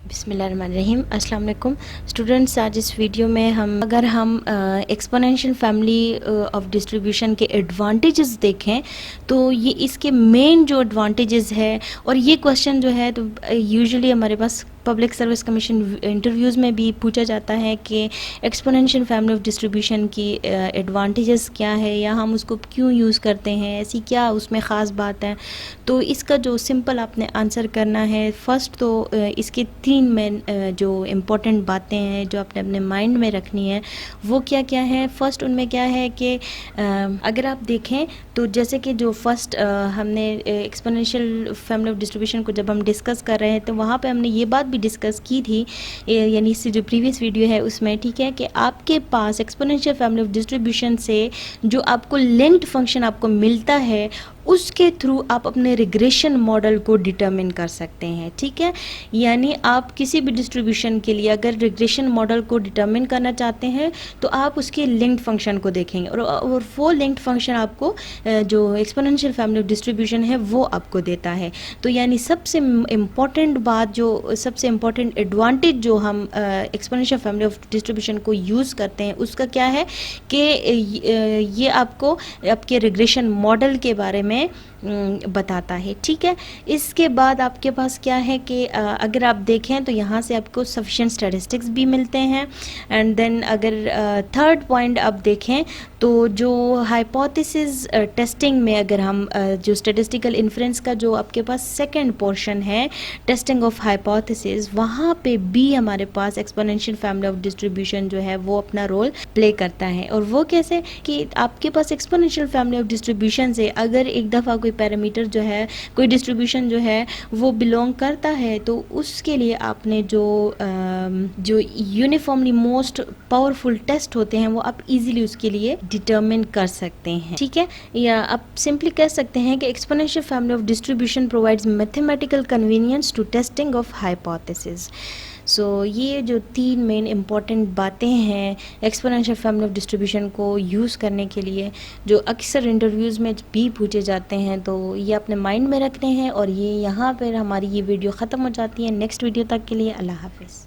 बिस्मिल्लाहिर्रहमानिर्रहीम। अस्सलाम वालेकुम स्टूडेंट्स। आज इस वीडियो में अगर हम एक्सपोनेंशियल फैमिली ऑफ डिस्ट्रीब्यूशन के एडवांटेजेस देखें तो ये इसके मेन जो एडवांटेजेस है, और ये क्वेश्चन जो है तो यूजुअली हमारे पास पब्लिक सर्विस कमीशन इंटरव्यूज़ में भी पूछा जाता है कि एक्सपोनेंशियल फैमिली ऑफ डिस्ट्रीब्यूशन की एडवांटेजेस क्या है या हम उसको क्यों यूज़ करते हैं, ऐसी क्या उसमें ख़ास बात है। तो इसका जो सिंपल आपने आंसर करना है, फर्स्ट तो इसके तीन मेन जो इम्पोर्टेंट बातें हैं जो आपने अपने माइंड में रखनी है वो क्या क्या है। फर्स्ट उनमें क्या है कि अगर आप देखें तो जैसे कि जो फर्स्ट हमने एक्सपोनेंशियल फैमिली ऑफ डिस्ट्रीब्यूशन को जब हम डिस्कस कर रहे हैं तो वहाँ पे हमने ये बात भी डिस्कस की थी, यानी इससे जो प्रीवियस वीडियो है उसमें, ठीक है, कि आपके पास एक्सपोनेंशियल फैमिली ऑफ डिस्ट्रीब्यूशन से जो आपको लिंक्ड फंक्शन आपको मिलता है उसके थ्रू आप अपने रिग्रेशन मॉडल को डिटरमिन कर सकते हैं। ठीक है, यानी आप किसी भी डिस्ट्रीब्यूशन के लिए अगर रिग्रेशन मॉडल को डिटरमिन करना चाहते हैं तो आप उसके लिंक्ड फंक्शन को देखेंगे और वो लिंक्ड फंक्शन आपको जो एक्सपोनेंशियल फैमिली ऑफ डिस्ट्रीब्यूशन है वो आपको देता है। तो यानी सबसे इम्पॉर्टेंट बात, जो सबसे इम्पॉर्टेंट एडवांटेज जो हम एक्सपोनेंशियल फैमिली ऑफ डिस्ट्रीब्यूशन को यूज़ करते हैं उसका क्या है कि ये आपको आपके रिग्रेशन मॉडल के बारे में बताता है। ठीक है, इसके बाद आपके पास क्या है कि अगर आप देखें तो यहाँ से आपको सफिशिएंट स्टैटिस्टिक्स भी मिलते हैं। एंड देन अगर थर्ड पॉइंट आप देखें तो जो हाइपोथेसिस टेस्टिंग में अगर हम जो स्टैटिस्टिकल इन्फ्रेंस का जो आपके पास सेकंड पोर्शन है, टेस्टिंग ऑफ हाइपोथेसिस, वहाँ पे भी हमारे पास एक्सपोनेंशियल फैमिली ऑफ डिस्ट्रीब्यूशन जो है वो अपना रोल प्ले करता है। और वो कैसे कि आपके पास एक्सपोनेंशियल फैमिली ऑफ डिस्ट्रीब्यूशन से अगर एक दफ़ा कोई पैरामीटर जो है, कोई डिस्ट्रीब्यूशन जो है वो बिलोंग करता है तो उसके लिए आपने जो यूनिफॉर्मली मोस्ट पावरफुल टेस्ट होते हैं वो आप इजीली उसके लिए डिटरमिन कर सकते हैं। ठीक है, या आप सिंपली कह सकते हैं कि exponential family of distribution provides mathematical convenience to testing of hypothesis. So ये जो तीन मेन इम्पॉर्टेंट बातें हैं एक्सपोनेंशियल फैमिली ऑफ डिस्ट्रीब्यूशन को यूज़ करने के लिए, जो अक्सर इंटरव्यूज़ में भी पूछे जाते हैं, तो ये अपने माइंड में रखने हैं। और ये यहाँ पर हमारी ये वीडियो ख़त्म हो जाती है। नेक्स्ट वीडियो तक के लिए अल्लाह हाफ़िज़।